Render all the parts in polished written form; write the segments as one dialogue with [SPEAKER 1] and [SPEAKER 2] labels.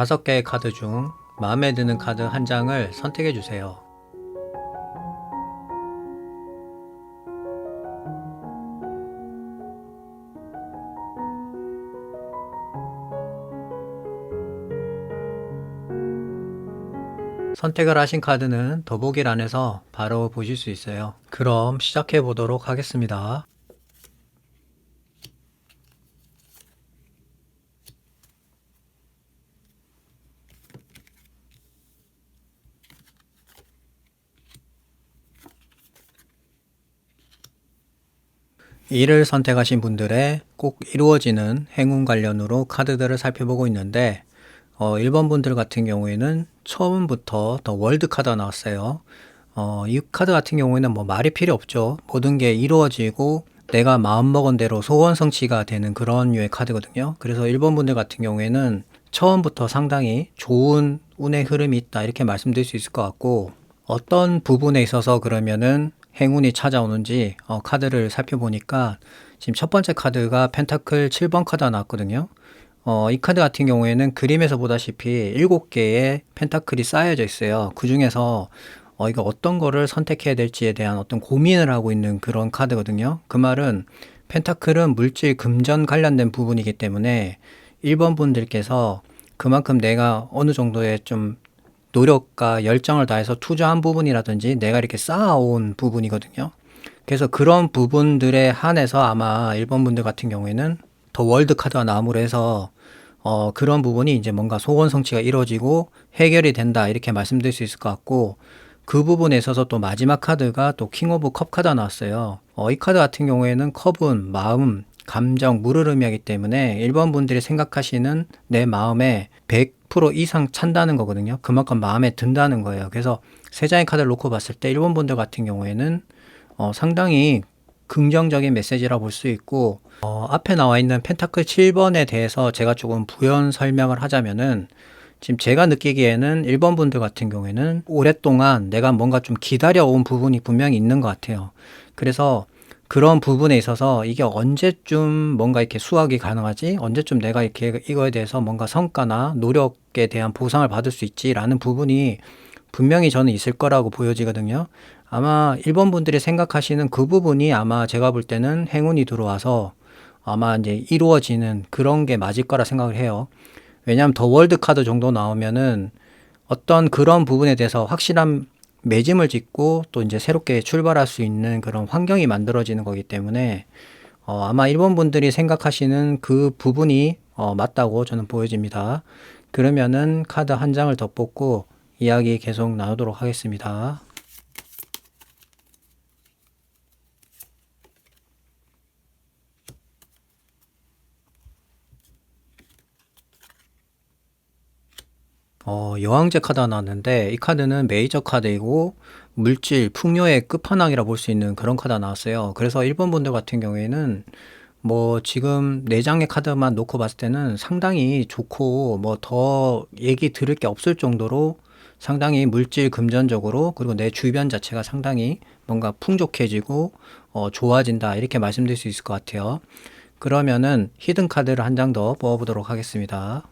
[SPEAKER 1] 5개의 카드 중 마음에 드는 카드 한 장을 선택해 주세요. 선택을 하신 카드는 더보기란에서 바로 보실 수 있어요. 그럼 시작해 보도록 하겠습니다. 이를 선택하신 분들의 꼭 이루어지는 행운 관련으로 카드들을 살펴보고 있는데 1번 분들 같은 경우에는 처음부터 더 월드 카드가 나왔어요. 이 카드 같은 경우에는 뭐 말이 필요 없죠. 모든 게 이루어지고 내가 마음먹은 대로 소원 성취가 되는 그런 류의 카드거든요. 그래서 1번 분들 같은 경우에는 처음부터 상당히 좋은 운의 흐름이 있다 이렇게 말씀드릴 수 있을 것 같고, 어떤 부분에 있어서 그러면은 행운이 찾아오는지 카드를 살펴보니까 지금 첫 번째 카드가 펜타클 7번 카드가 나왔거든요. 이 카드 같은 경우에는 그림에서 보다시피 7개의 펜타클이 쌓여져 있어요. 그 중에서 이거 어떤 거를 선택해야 될지에 대한 어떤 고민을 하고 있는 그런 카드거든요. 그 말은 펜타클은 물질 금전 관련된 부분이기 때문에 1번 분들께서 그만큼 내가 어느 정도의 좀 노력과 열정을 다해서 투자한 부분이라든지 내가 이렇게 쌓아온 부분이거든요. 그래서 그런 부분들에 한해서 아마 1번 분들 같은 경우에는 더 월드 카드가 나옴으로 해서 그런 부분이 이제 뭔가 소원 성취가 이루어지고 해결이 된다 이렇게 말씀드릴 수 있을 것 같고, 그 부분에 있어서 또 마지막 카드가 또 킹 오브 컵 카드가 나왔어요. 이 카드 같은 경우에는 컵은 마음, 감정, 물을 의미하기 때문에 1번 분들이 생각하시는 내 마음에 100% 이상 찬다는 거거든요. 그만큼 마음에 든다는 거예요. 그래서 세 장의 카드를 놓고 봤을 때 1번 분들 같은 경우에는 상당히 긍정적인 메시지라 볼 수 있고, 앞에 나와 있는 펜타클 7번에 대해서 제가 조금 부연 설명을 하자면은, 지금 제가 느끼기에는 1번 분들 같은 경우에는 오랫동안 내가 뭔가 좀 기다려온 부분이 분명히 있는 것 같아요. 그래서 그런 부분에 있어서 이게 언제쯤 뭔가 이렇게 수확이 가능하지? 언제쯤 내가 이렇게 이거에 대해서 뭔가 성과나 노력에 대한 보상을 받을 수 있지라는 부분이 분명히 저는 있을 거라고 보여지거든요. 아마 1번 분들이 생각하시는 그 부분이 아마 제가 볼 때는 행운이 들어와서 아마 이제 이루어지는 그런 게 맞을 거라 생각을 해요. 왜냐하면 더 월드 카드 정도 나오면은 어떤 그런 부분에 대해서 확실한 매짐을 짓고 또 이제 새롭게 출발할 수 있는 그런 환경이 만들어지는 거기 때문에 아마 1번 분들이 생각하시는 그 부분이 맞다고 저는 보여집니다. 그러면은 카드 한 장을 더 뽑고 이야기 계속 나누도록 하겠습니다. 여왕제 카드가 나왔는데 이 카드는 메이저 카드이고 물질, 풍요의 끝판왕이라 볼 수 있는 그런 카드가 나왔어요. 그래서 1번 분들 같은 경우에는 뭐 지금 4장의 카드만 놓고 봤을 때는 상당히 좋고 뭐 더 얘기 들을 게 없을 정도로 상당히 물질 금전적으로, 그리고 내 주변 자체가 상당히 뭔가 풍족해지고 좋아진다 이렇게 말씀드릴 수 있을 것 같아요. 그러면은 히든 카드를 한 장 더 뽑아보도록 하겠습니다.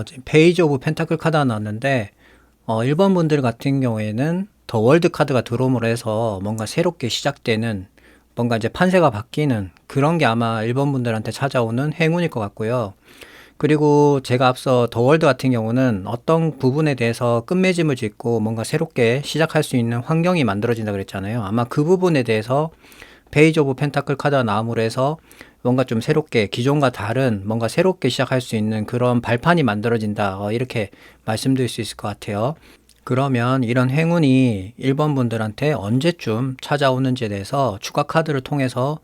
[SPEAKER 1] 지금 페이지 오브 펜타클 카드가 나왔는데 1번 분들 같은 경우에는 더 월드 카드가 들어옴으로 해서 뭔가 새롭게 시작되는, 뭔가 이제 판세가 바뀌는 그런 게 아마 1번 분들한테 찾아오는 행운일 것 같고요. 그리고 제가 앞서 더 월드 같은 경우는 어떤 부분에 대해서 끝맺음을 짓고 뭔가 새롭게 시작할 수 있는 환경이 만들어진다 그랬잖아요. 아마 그 부분에 대해서 페이지 오브 펜타클 카드가 나옴으로 해서 뭔가 좀 새롭게 기존과 다른 뭔가 새롭게 시작할 수 있는 그런 발판이 만들어진다 이렇게 말씀드릴 수 있을 것 같아요. 그러면 이런 행운이 1번 분들한테 언제쯤 찾아오는지에 대해서 추가 카드를 통해서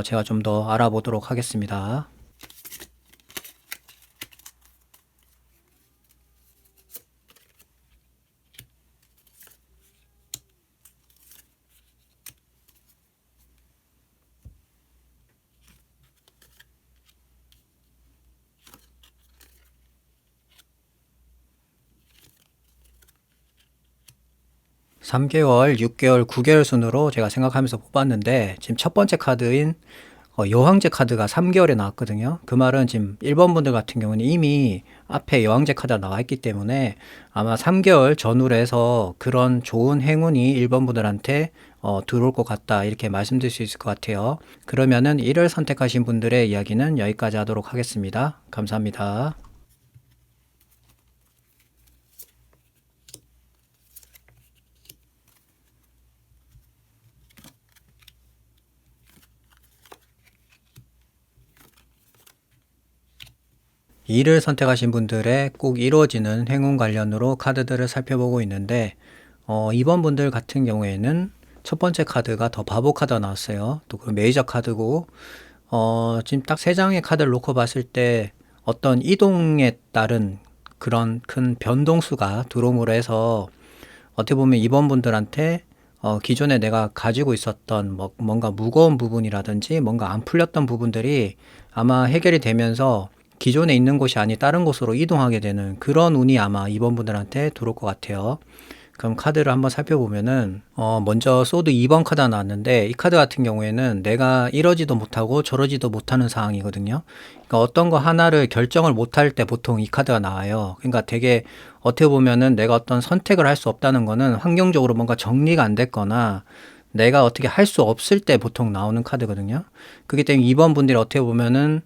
[SPEAKER 1] 제가 좀 더 알아보도록 하겠습니다. 3개월, 6개월, 9개월 순으로 제가 생각하면서 뽑았는데 지금 첫 번째 카드인 여왕제 카드가 3개월에 나왔거든요. 그 말은 지금 1번 분들 같은 경우는 이미 앞에 여왕제 카드가 나와 있기 때문에 아마 3개월 전후로 해서 그런 좋은 행운이 1번 분들한테 들어올 것 같다, 이렇게 말씀드릴 수 있을 것 같아요. 그러면은 1을 선택하신 분들의 이야기는 여기까지 하도록 하겠습니다. 감사합니다. 이를 선택하신 분들의 꼭 이루어지는 행운 관련으로 카드들을 살펴보고 있는데, 2번 분들 같은 경우에는 첫 번째 카드가 더 바보 카드가 나왔어요. 또 그 메이저 카드고, 지금 딱 세 장의 카드를 놓고 봤을 때 어떤 이동에 따른 그런 큰 변동수가 들어옴으로 해서 어떻게 보면 2번 분들한테 기존에 내가 가지고 있었던 뭔가 무거운 부분이라든지 뭔가 안 풀렸던 부분들이 아마 해결이 되면서 기존에 있는 곳이 아닌 다른 곳으로 이동하게 되는 그런 운이 아마 2번 분들한테 들어올 것 같아요. 그럼 카드를 한번 살펴보면은 먼저 소드 2번 카드가 나왔는데, 이 카드 같은 경우에는 내가 이러지도 못하고 저러지도 못하는 상황이거든요. 그러니까 어떤 거 하나를 결정을 못할 때 보통 이 카드가 나와요. 그러니까 되게 어떻게 보면은 내가 어떤 선택을 할 수 없다는 거는 환경적으로 뭔가 정리가 안 됐거나 내가 어떻게 할 수 없을 때 보통 나오는 카드거든요. 그렇기 때문에 2번 분들이 어떻게 보면은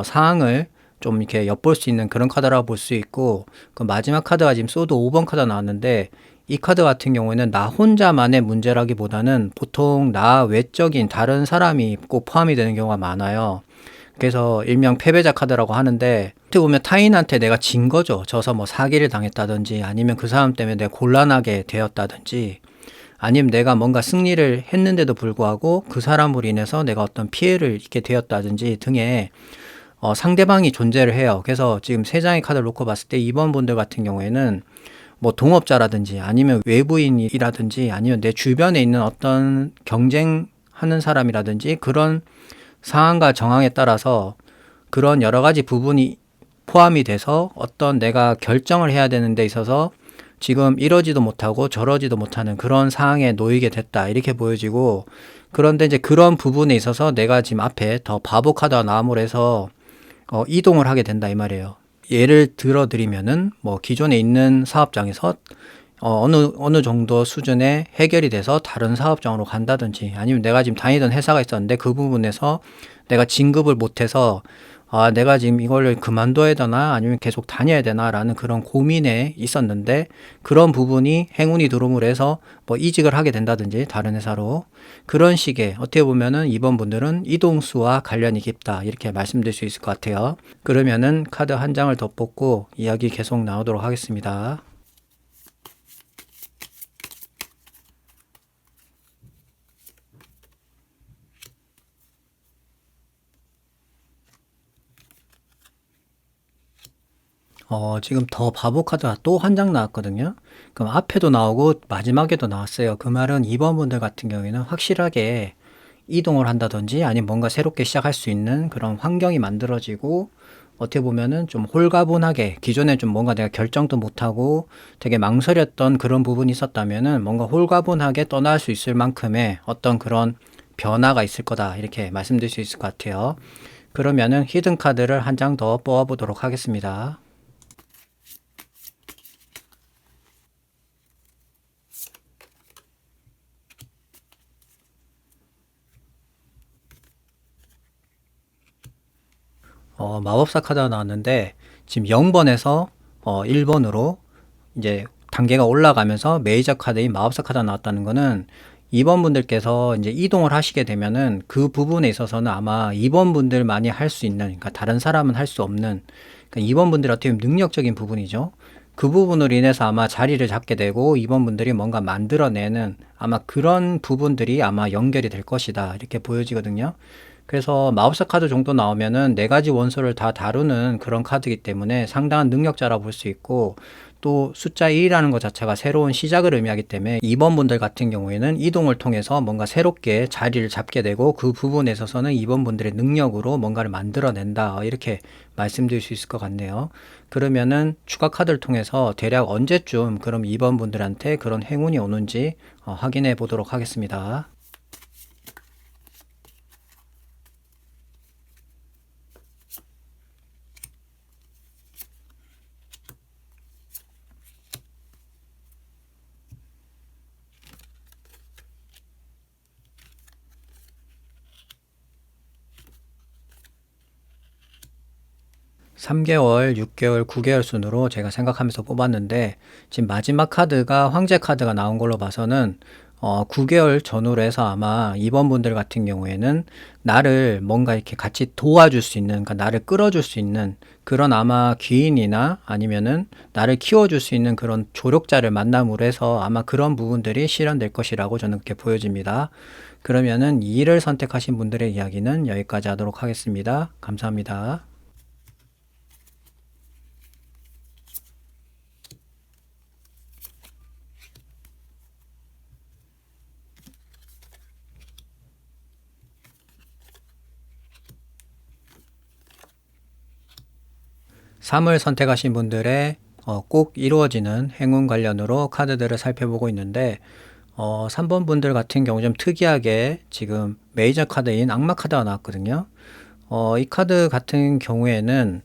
[SPEAKER 1] 상황을 좀 이렇게 엿볼 수 있는 그런 카드라고 볼 수 있고, 그 마지막 카드가 지금 소드 5번 카드가 나왔는데, 이 카드 같은 경우에는 나 혼자만의 문제라기보다는 보통 나 외적인 다른 사람이 꼭 포함이 되는 경우가 많아요. 그래서 일명 패배자 카드라고 하는데, 어떻게 보면 타인한테 내가 진 거죠. 져서 뭐 사기를 당했다든지 아니면 그 사람 때문에 내가 곤란하게 되었다든지, 아니면 내가 뭔가 승리를 했는데도 불구하고 그 사람으로 인해서 내가 어떤 피해를 입게 되었다든지 등의 상대방이 존재를 해요. 그래서 지금 세 장의 카드를 놓고 봤을 때 2번 분들 같은 경우에는 뭐 동업자라든지 아니면 외부인이라든지 아니면 내 주변에 있는 어떤 경쟁하는 사람이라든지 그런 상황과 정황에 따라서 그런 여러 가지 부분이 포함이 돼서 어떤 내가 결정을 해야 되는 데 있어서 지금 이러지도 못하고 저러지도 못하는 그런 상황에 놓이게 됐다, 이렇게 보여지고, 그런데 이제 그런 부분에 있어서 내가 지금 앞에 더 바보 카드가 나옴으로 해서 이동을 하게 된다, 이 말이에요. 예를 들어 드리면은 뭐 기존에 있는 사업장에서 어느 정도 수준의 해결이 돼서 다른 사업장으로 간다든지, 아니면 내가 지금 다니던 회사가 있었는데 그 부분에서 내가 진급을 못해서 내가 지금 이걸 그만둬야 되나 아니면 계속 다녀야 되나라는 그런 고민에 있었는데, 그런 부분이 행운이 들어옴으로 해서 뭐 이직을 하게 된다든지 다른 회사로, 그런 식의 어떻게 보면은 이번 분들은 이동수와 관련이 깊다, 이렇게 말씀드릴 수 있을 것 같아요. 그러면은 카드 한 장을 더 뽑고 이야기 계속 나오도록 하겠습니다. 지금 더 바보 카드가 또 한 장 나왔거든요. 그럼 앞에도 나오고 마지막에도 나왔어요. 그 말은 2번 분들 같은 경우에는 확실하게 이동을 한다든지 아니면 뭔가 새롭게 시작할 수 있는 그런 환경이 만들어지고, 어떻게 보면은 좀 홀가분하게 기존에 좀 뭔가 내가 결정도 못하고 되게 망설였던 그런 부분이 있었다면은 뭔가 홀가분하게 떠날 수 있을 만큼의 어떤 그런 변화가 있을 거다, 이렇게 말씀드릴 수 있을 것 같아요. 그러면은 히든 카드를 한 장 더 뽑아보도록 하겠습니다. 마법사 카드가 나왔는데 지금 0번에서 1번으로 이제 단계가 올라가면서 메이저 카드인 마법사 카드가 나왔다는 거는 2번 분들께서 이제 이동을 하시게 되면은 그 부분에 있어서는 아마 2번 분들만이 할 수 있는, 그러니까 다른 사람은 할 수 없는, 그러니까 2번 분들이 어떻게 보면 능력적인 부분이죠. 그 부분으로 인해서 아마 자리를 잡게 되고 2번 분들이 뭔가 만들어내는 아마 그런 부분들이 아마 연결이 될 것이다, 이렇게 보여지거든요. 그래서 마법사 카드 정도 나오면은 네 가지 원소를 다 다루는 그런 카드이기 때문에 상당한 능력자라 볼 수 있고, 또 숫자 1이라는 것 자체가 새로운 시작을 의미하기 때문에 2번 분들 같은 경우에는 이동을 통해서 뭔가 새롭게 자리를 잡게 되고 그 부분에 있어서는 2번 분들의 능력으로 뭔가를 만들어낸다. 이렇게 말씀드릴 수 있을 것 같네요. 그러면은 추가 카드를 통해서 대략 언제쯤 그럼 2번 분들한테 그런 행운이 오는지 확인해 보도록 하겠습니다. 3개월, 6개월, 9개월 순으로 제가 생각하면서 뽑았는데 지금 마지막 카드가 황제 카드가 나온 걸로 봐서는 9개월 전후로 해서 아마 이번 분들 같은 경우에는 나를 뭔가 이렇게 같이 도와줄 수 있는, 그러니까 나를 끌어줄 수 있는 그런 아마 귀인이나 아니면은 나를 키워줄 수 있는 그런 조력자를 만남으로 해서 아마 그런 부분들이 실현될 것이라고 저는 그렇게 보여집니다. 그러면은 2를 선택하신 분들의 이야기는 여기까지 하도록 하겠습니다. 감사합니다. 3을 선택하신 분들의 꼭 이루어지는 행운 관련으로 카드들을 살펴보고 있는데 3번 분들 같은 경우 좀 특이하게 지금 메이저 카드인 악마 카드가 나왔거든요. 이 카드 같은 경우에는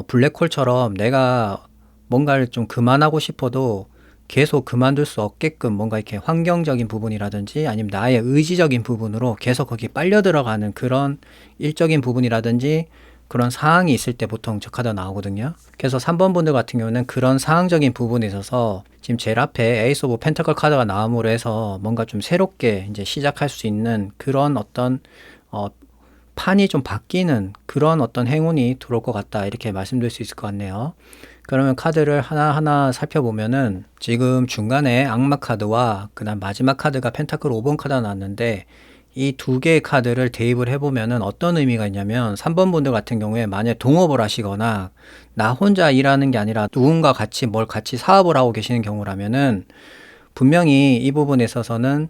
[SPEAKER 1] 블랙홀처럼 내가 뭔가를 좀 그만하고 싶어도 계속 그만둘 수 없게끔 뭔가 이렇게 환경적인 부분이라든지 아니면 나의 의지적인 부분으로 계속 거기 빨려 들어가는 그런 일적인 부분이라든지 그런 상황이 있을 때 보통 저 카드가 나오거든요. 그래서 3번 분들 같은 경우는 그런 상황적인 부분에 있어서 지금 제일 앞에 에이스 오브 펜타클 카드가 나옴으로 해서 뭔가 좀 새롭게 이제 시작할 수 있는 그런 어떤 판이 좀 바뀌는 그런 어떤 행운이 들어올 것 같다 이렇게 말씀드릴 수 있을 것 같네요. 그러면 카드를 하나하나 살펴보면은 지금 중간에 악마 카드와 그다음 마지막 카드가 펜타클 5번 카드가 나왔는데 이 두 개의 카드를 대입을 해보면은 어떤 의미가 있냐면 3번 분들 같은 경우에 만약 동업을 하시거나 나 혼자 일하는 게 아니라 누군가 같이 뭘 같이 사업을 하고 계시는 경우라면은 분명히 이 부분에 있어서는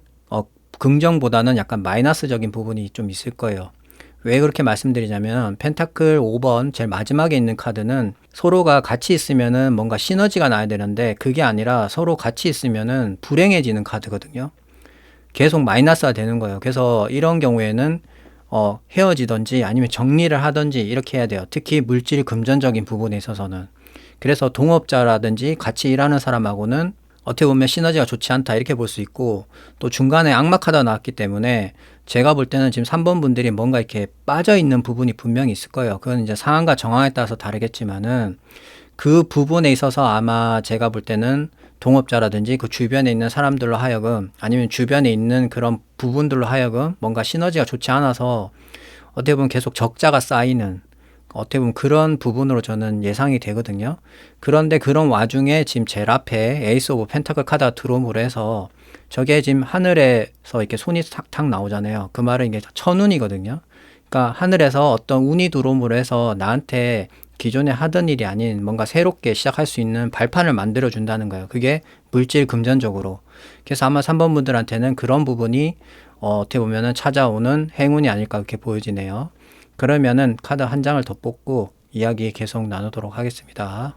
[SPEAKER 1] 긍정보다는 약간 마이너스적인 부분이 좀 있을 거예요. 왜 그렇게 말씀드리냐면 펜타클 5번 제일 마지막에 있는 카드는 서로가 같이 있으면은 뭔가 시너지가 나야 되는데 그게 아니라 서로 같이 있으면은 불행해지는 카드거든요. 계속 마이너스가 되는 거예요. 그래서 이런 경우에는 헤어지든지 아니면 정리를 하든지 이렇게 해야 돼요. 특히 물질 금전적인 부분에 있어서는. 그래서 동업자라든지 같이 일하는 사람하고는 어떻게 보면 시너지가 좋지 않다 이렇게 볼 수 있고 또 중간에 악마 카드가 나왔기 때문에 제가 볼 때는 지금 3번 분들이 뭔가 이렇게 빠져 있는 부분이 분명히 있을 거예요. 그건 이제 상황과 정황에 따라서 다르겠지만은 그 부분에 있어서 아마 제가 볼 때는 동업자라든지 그 주변에 있는 사람들로 하여금 아니면 주변에 있는 그런 부분들로 하여금 뭔가 시너지가 좋지 않아서 어떻게 보면 계속 적자가 쌓이는 어떻게 보면 그런 부분으로 저는 예상이 되거든요. 그런데 그런 와중에 지금 제일 앞에 에이스 오브 펜타클 카드가 들어옴으로 해서 저게 지금 하늘에서 이렇게 손이 탁탁 나오잖아요. 그 말은 이게 천운이거든요. 그러니까 하늘에서 어떤 운이 들어옴으로 해서 나한테 기존에 하던 일이 아닌 뭔가 새롭게 시작할 수 있는 발판을 만들어 준다는 거예요. 그게 물질 금전적으로. 그래서 아마 3번 분들한테는 그런 부분이 어떻게 보면은 찾아오는 행운이 아닐까 그렇게 보여지네요. 그러면은 카드 한 장을 더 뽑고 이야기 계속 나누도록 하겠습니다.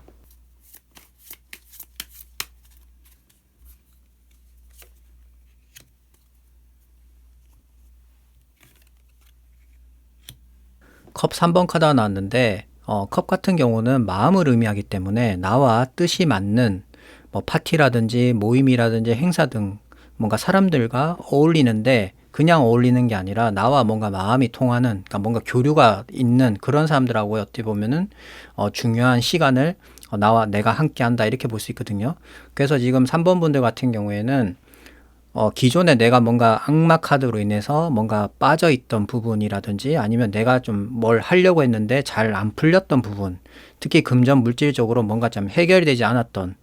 [SPEAKER 1] 컵 3번 카드가 나왔는데 컵 같은 경우는 마음을 의미하기 때문에 나와 뜻이 맞는 뭐 파티라든지 모임이라든지 행사 등 뭔가 사람들과 어울리는데 그냥 어울리는 게 아니라 나와 뭔가 마음이 통하는 그러니까 뭔가 교류가 있는 그런 사람들하고 어떻게 보면은 중요한 시간을 나와 내가 함께 한다 이렇게 볼 수 있거든요. 그래서 지금 3번 분들 같은 경우에는 기존에 내가 뭔가 악마 카드로 인해서 뭔가 빠져있던 부분이라든지 아니면 내가 좀 뭘 하려고 했는데 잘 안 풀렸던 부분, 특히 금전 물질적으로 뭔가 좀 해결이 되지 않았던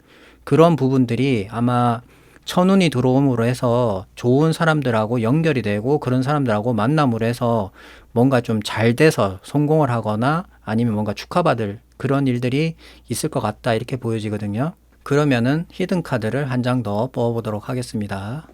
[SPEAKER 1] 그런 부분들이 아마 천운이 들어옴으로 해서 좋은 사람들하고 연결이 되고 그런 사람들하고 만남으로 해서 뭔가 좀 잘 돼서 성공을 하거나 아니면 뭔가 축하받을 그런 일들이 있을 것 같다 이렇게 보여지거든요. 그러면은 히든 카드를 한 장 더 뽑아보도록 하겠습니다.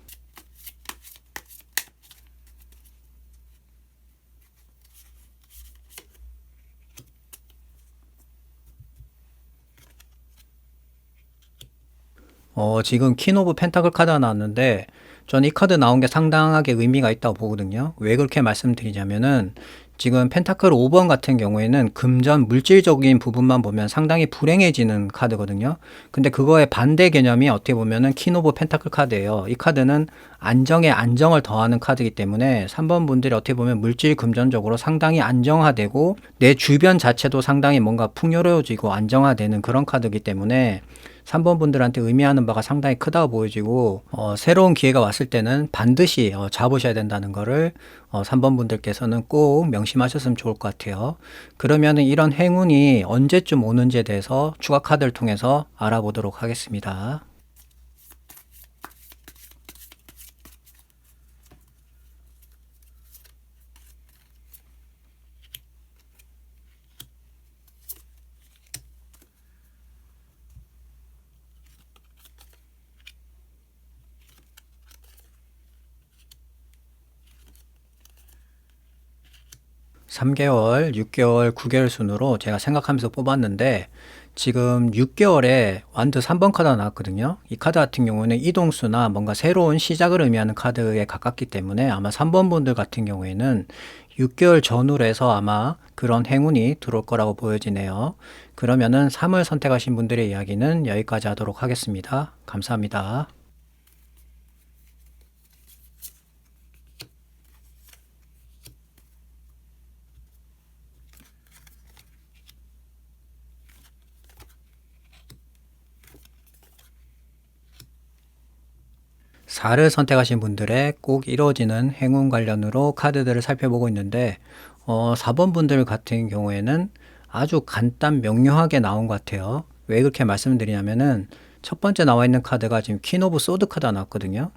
[SPEAKER 1] 지금 퀸 오브 펜타클 카드가 나왔는데 저는 이 카드 나온 게 상당하게 의미가 있다고 보거든요. 왜 그렇게 말씀드리냐면은 지금 펜타클 5번 같은 경우에는 금전 물질적인 부분만 보면 상당히 불행해지는 카드거든요. 근데 그거의 반대 개념이 어떻게 보면은 퀸 오브 펜타클 카드예요. 이 카드는 안정에 안정을 더하는 카드이기 때문에 3번 분들이 어떻게 보면 물질 금전적으로 상당히 안정화되고 내 주변 자체도 상당히 뭔가 풍요로워지고 안정화되는 그런 카드이기 때문에 3번 분들한테 의미하는 바가 상당히 크다고 보여지고 새로운 기회가 왔을 때는 반드시 잡으셔야 된다는 거를 3번 분들께서는 꼭 명심하셨으면 좋을 것 같아요. 그러면 이런 행운이 언제쯤 오는지에 대해서 추가 카드를 통해서 알아보도록 하겠습니다. (3개월) (6개월) (9개월) 순으로 제가 생각하면서 뽑았는데 지금 6개월에 완드 3번 카드가 나왔거든요. 이 카드 같은 경우는 이동수나 뭔가 새로운 시작을 의미하는 카드에 가깝기 때문에 아마 3번 분들 같은 경우에는 6개월 전후로 해서 아마 그런 행운이 들어올 거라고 보여지네요. 그러면은 3을 선택하신 분들의 이야기는 여기까지 하도록 하겠습니다. 감사합니다. 4를 선택하신 분들의 꼭 이루어지는 행운 관련으로 카드들을 살펴보고 있는데 4번 분들 같은 경우에는 아주 간단 명료하게 나온 것 같아요. 왜 그렇게 말씀드리냐면은 첫 번째 나와 있는 카드가 지금 퀸 오브 소드 카드가 나왔거든요.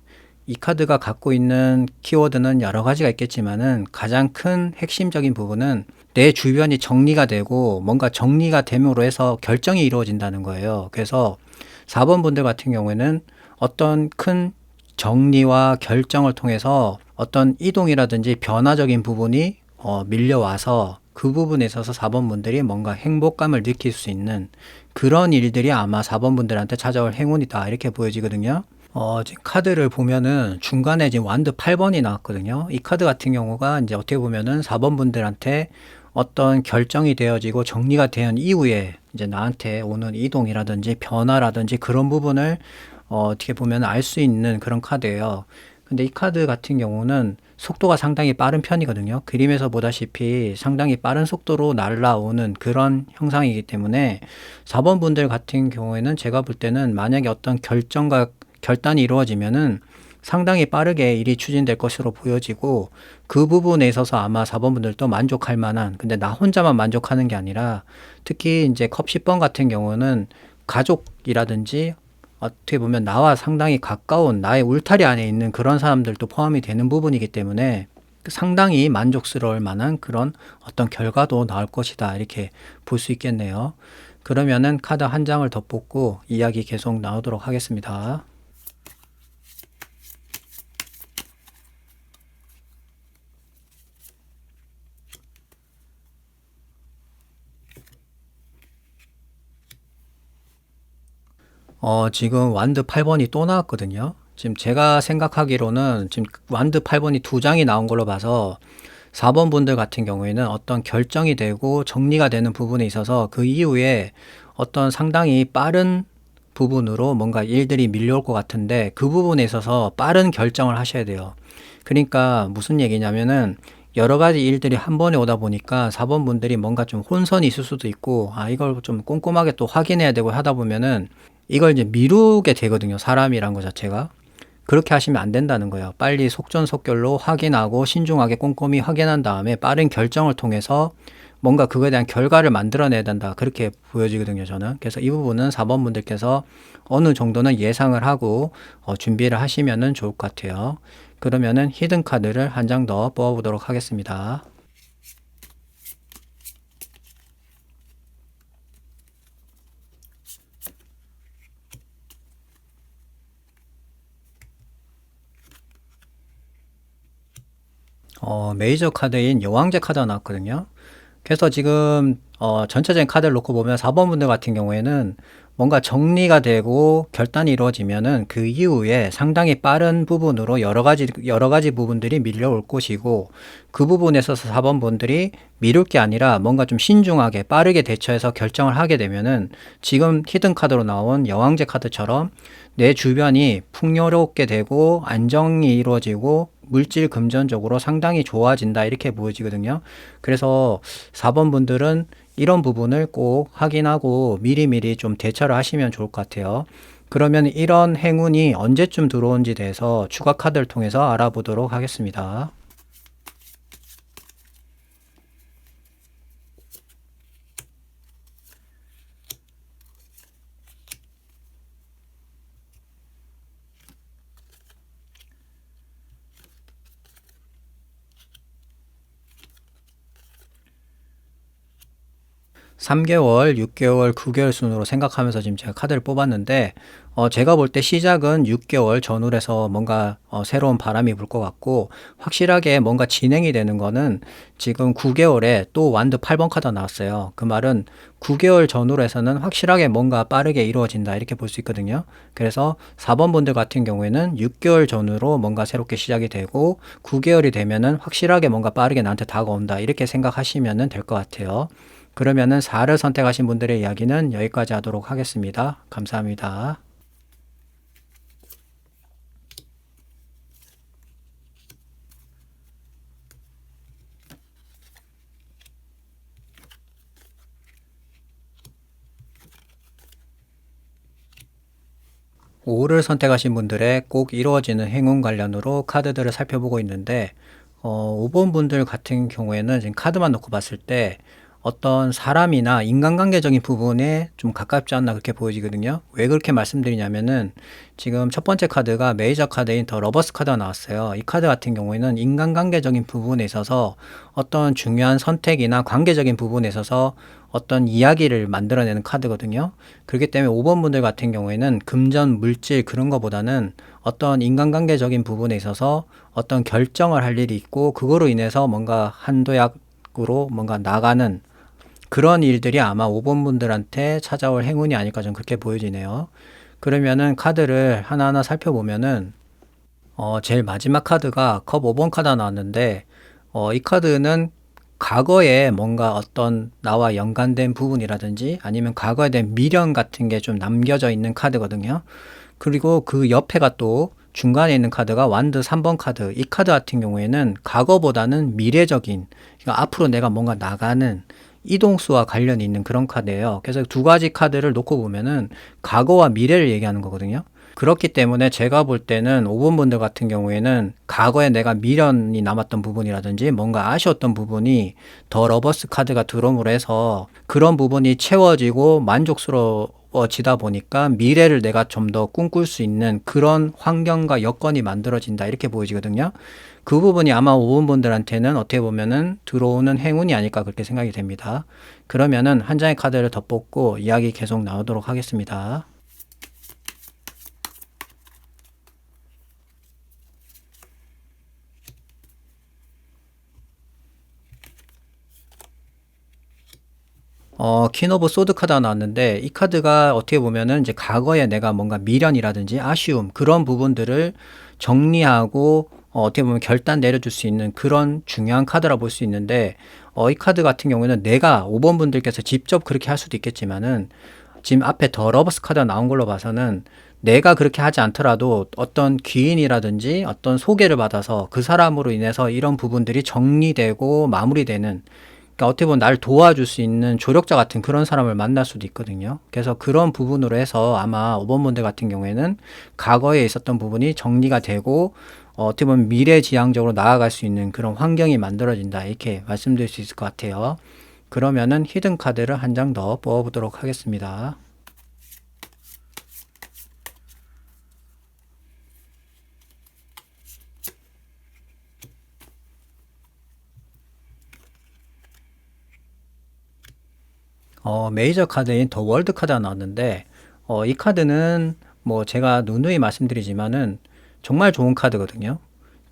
[SPEAKER 1] 이 카드가 갖고 있는 키워드는 여러 가지가 있겠지만은 가장 큰 핵심적인 부분은 내 주변이 정리가 되고 뭔가 정리가 됨으로 해서 결정이 이루어진다는 거예요. 그래서 4번 분들 같은 경우에는 어떤 큰 정리와 결정을 통해서 어떤 이동이라든지 변화적인 부분이 밀려와서 그 부분에 있어서 4번 분들이 뭔가 행복감을 느낄 수 있는 그런 일들이 아마 4번 분들한테 찾아올 행운이다 이렇게 보여지거든요. 지금 카드를 보면은 중간에 지금 완드 8번이 나왔거든요. 이 카드 같은 경우가 이제 어떻게 보면은 4번 분들한테 어떤 결정이 되어지고 정리가 된 이후에 이제 나한테 오는 이동이라든지 변화라든지 그런 부분을 어떻게 보면 알 수 있는 그런 카드예요. 근데 이 카드 같은 경우는 속도가 상당히 빠른 편이거든요. 그림에서 보다시피 상당히 빠른 속도로 날아오는 그런 형상이기 때문에 4번 분들 같은 경우에는 제가 볼 때는 만약에 어떤 결정과 결단이 이루어지면은 상당히 빠르게 일이 추진될 것으로 보여지고 그 부분에 있어서 아마 4번 분들도 만족할 만한 근데 나 혼자만 만족하는 게 아니라 특히 이제 컵 10번 같은 경우는 가족이라든지 어떻게 보면 나와 상당히 가까운 나의 울타리 안에 있는 그런 사람들도 포함이 되는 부분이기 때문에 상당히 만족스러울 만한 그런 어떤 결과도 나올 것이다 이렇게 볼 수 있겠네요. 그러면은 카드 한 장을 더 뽑고 이야기 계속 나오도록 하겠습니다. 지금 완드 8번이 또 나왔거든요. 지금 제가 생각하기로는 지금 완드 8번이 두 장이 나온 걸로 봐서 4번 분들 같은 경우에는 어떤 결정이 되고 정리가 되는 부분에 있어서 그 이후에 어떤 상당히 빠른 부분으로 뭔가 일들이 밀려올 것 같은데 그 부분에 있어서 빠른 결정을 하셔야 돼요. 그러니까 무슨 얘기냐면은 여러 가지 일들이 한 번에 오다 보니까 4번 분들이 뭔가 좀 혼선이 있을 수도 있고 이걸 좀 꼼꼼하게 또 확인해야 되고 하다 보면은 이걸 이제 미루게 되거든요. 사람이란 것 자체가. 그렇게 하시면 안 된다는 거예요. 빨리 속전속결로 확인하고 신중하게 꼼꼼히 확인한 다음에 빠른 결정을 통해서 뭔가 그거에 대한 결과를 만들어내야 된다. 그렇게 보여지거든요, 저는. 그래서 이 부분은 4번 분들께서 어느 정도는 예상을 하고 준비를 하시면은 좋을 것 같아요. 그러면은 히든 카드를 한 장 더 뽑아보도록 하겠습니다. 메이저 카드인 여왕제 카드가 나왔거든요. 그래서 지금 전체적인 카드를 놓고 보면 4번 분들 같은 경우에는 뭔가 정리가 되고 결단이 이루어지면은 그 이후에 상당히 빠른 부분으로 여러 가지 부분들이 밀려올 것이고, 그 부분에 있어서 4번 분들이 미룰 게 아니라 뭔가 좀 신중하게 빠르게 대처해서 결정을 하게 되면은 지금 히든 카드로 나온 여왕제 카드처럼 내 주변이 풍요롭게 되고 안정이 이루어지고 물질 금전적으로 상당히 좋아진다, 이렇게 보여지거든요. 그래서 4번 분들은 이런 부분을 꼭 확인하고 미리미리 좀 대처를 하시면 좋을 것 같아요. 그러면 이런 행운이 언제쯤 들어온지 대해서 추가 카드를 통해서 알아보도록 하겠습니다. 3개월, 6개월, 9개월 순으로 생각하면서 지금 제가 카드를 뽑았는데, 제가 볼 때 시작은 6개월 전후로 해서 뭔가 새로운 바람이 불 것 같고, 확실하게 뭔가 진행이 되는 거는 지금 9개월에 또 완드 8번 카드가 나왔어요. 그 말은 9개월 전후로 해서는 확실하게 뭔가 빠르게 이루어진다, 이렇게 볼 수 있거든요. 그래서 4번 분들 같은 경우에는 6개월 전후로 뭔가 새롭게 시작이 되고, 9개월이 되면은 확실하게 뭔가 빠르게 나한테 다가온다, 이렇게 생각하시면 될 것 같아요. 그러면은 4를 선택하신 분들의 이야기는 여기까지 하도록 하겠습니다. 감사합니다. 5를 선택하신 분들의 꼭 이루어지는 행운 관련으로 카드들을 살펴보고 있는데, 5번 분들 같은 경우에는 지금 카드만 놓고 봤을 때 어떤 사람이나 인간관계적인 부분에 좀 가깝지 않나, 그렇게 보여지거든요. 왜 그렇게 말씀드리냐면은 지금 첫 번째 카드가 메이저 카드인 더 러버스 카드가 나왔어요. 이 카드 같은 경우에는 인간관계적인 부분에 있어서 어떤 중요한 선택이나 관계적인 부분에 있어서 어떤 이야기를 만들어내는 카드거든요. 그렇기 때문에 5번 분들 같은 경우에는 금전, 물질 그런 거보다는 어떤 인간관계적인 부분에 있어서 어떤 결정을 할 일이 있고, 그거로 인해서 뭔가 한도약으로 뭔가 나가는 그런 일들이 아마 5번 분들한테 찾아올 행운이 아닐까, 좀 그렇게 보여지네요. 그러면은 카드를 하나하나 살펴보면은 제일 마지막 카드가 컵 5번 카드가 나왔는데, 이 카드는 과거에 뭔가 어떤 나와 연관된 부분이라든지 아니면 과거에 대한 미련 같은 게 좀 남겨져 있는 카드거든요. 그리고 그 옆에가 또 중간에 있는 카드가 완드 3번 카드. 이 카드 같은 경우에는 과거보다는 미래적인, 그러니까 앞으로 내가 뭔가 나가는 이동수와 관련이 있는 그런 카드예요. 그래서 두 가지 카드를 놓고 보면은 과거와 미래를 얘기하는 거거든요. 그렇기 때문에 제가 볼 때는 5번 분들 같은 경우에는 과거에 내가 미련이 남았던 부분이라든지 뭔가 아쉬웠던 부분이 더 러버스 카드가 들어옴으로 해서 그런 부분이 채워지고 만족스러워지다 보니까 미래를 내가 좀 더 꿈꿀 수 있는 그런 환경과 여건이 만들어진다, 이렇게 보여지거든요. 그 부분이 아마 5번 분들한테는 어떻게 보면은 들어오는 행운이 아닐까, 그렇게 생각이 됩니다. 그러면은 한 장의 카드를 더 뽑고 이야기 계속 나오도록 하겠습니다. 퀸 오브 소드 카드가 나왔는데, 이 카드가 어떻게 보면은 이제 과거에 내가 뭔가 미련이라든지 아쉬움 그런 부분들을 정리하고 어떻게 보면 결단 내려줄 수 있는 그런 중요한 카드라 볼 수 있는데, 이 카드 같은 경우에는 내가 5번 분들께서 직접 그렇게 할 수도 있겠지만은 지금 앞에 더 러버스 카드가 나온 걸로 봐서는 내가 그렇게 하지 않더라도 어떤 귀인이라든지 어떤 소개를 받아서 그 사람으로 인해서 이런 부분들이 정리되고 마무리되는, 그러니까 어떻게 보면 날 도와줄 수 있는 조력자 같은 그런 사람을 만날 수도 있거든요. 그래서 그런 부분으로 해서 아마 5번 분들 같은 경우에는 과거에 있었던 부분이 정리가 되고 어떻게 보면 미래지향적으로 나아갈 수 있는 그런 환경이 만들어진다, 이렇게 말씀드릴 수 있을 것 같아요. 그러면은 히든 카드를 한 장 더 뽑아보도록 하겠습니다. 메이저 카드인 더 월드 카드가 나왔는데, 이 카드는 뭐 제가 누누이 말씀드리지만은 정말 좋은 카드거든요.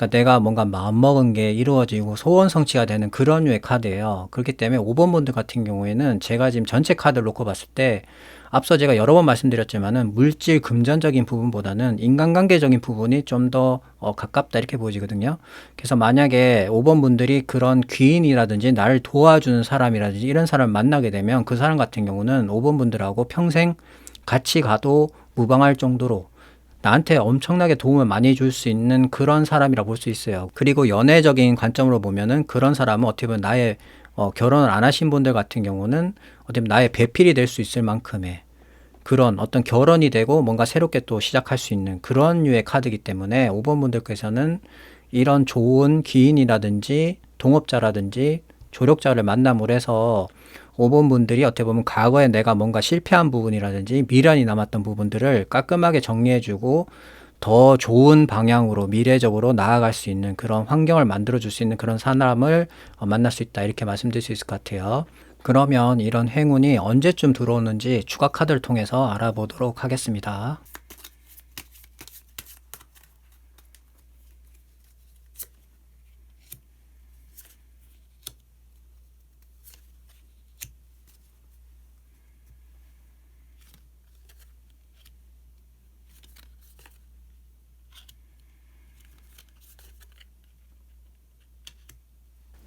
[SPEAKER 1] 그러니까 내가 뭔가 마음먹은 게 이루어지고 소원 성취가 되는 그런 류의 카드예요. 그렇기 때문에 5번 분들 같은 경우에는 제가 지금 전체 카드를 놓고 봤을 때 앞서 제가 여러 번 말씀드렸지만은 물질 금전적인 부분보다는 인간관계적인 부분이 좀 더 가깝다 이렇게 보여지거든요. 그래서 만약에 5번 분들이 그런 귀인이라든지 나를 도와주는 사람이라든지 이런 사람을 만나게 되면 그 사람 같은 경우는 5번 분들하고 평생 같이 가도 무방할 정도로 나한테 엄청나게 도움을 많이 줄 수 있는 그런 사람이라 볼 수 있어요. 그리고 연애적인 관점으로 보면은 그런 사람은 어떻게 보면 나의 결혼을 안 하신 분들 같은 경우는 어떻게 보면 나의 배필이 될 수 있을 만큼의 그런 어떤 결혼이 되고 뭔가 새롭게 또 시작할 수 있는 그런 류의 카드이기 때문에 5번 분들께서는 이런 좋은 기인이라든지 동업자라든지 조력자를 만남으로 해서 5번 분들이 어떻게 보면 과거에 내가 뭔가 실패한 부분이라든지 미련이 남았던 부분들을 깔끔하게 정리해주고 더 좋은 방향으로 미래적으로 나아갈 수 있는 그런 환경을 만들어줄 수 있는 그런 사람을 만날 수 있다 이렇게 말씀드릴 수 있을 것 같아요. 그러면 이런 행운이 언제쯤 들어오는지 추가 카드를 통해서 알아보도록 하겠습니다.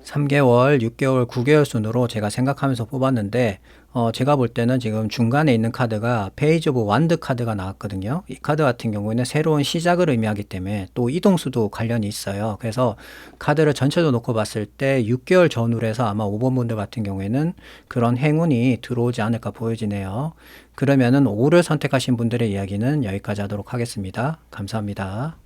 [SPEAKER 1] 삼 3개월, 6개월, 9개월 순으로 제가 생각하면서 뽑았는데 제가 볼 때는 지금 중간에 있는 카드가 페이지 오브 완드 카드가 나왔거든요. 이 카드 같은 경우에는 새로운 시작을 의미하기 때문에 또 이동수도 관련이 있어요. 그래서 카드를 전체로 놓고 봤을 때 6개월 전후로 해서 아마 5번 분들 같은 경우에는 그런 행운이 들어오지 않을까 보여지네요. 그러면은 5를 선택하신 분들의 이야기는 여기까지 하도록 하겠습니다. 감사합니다.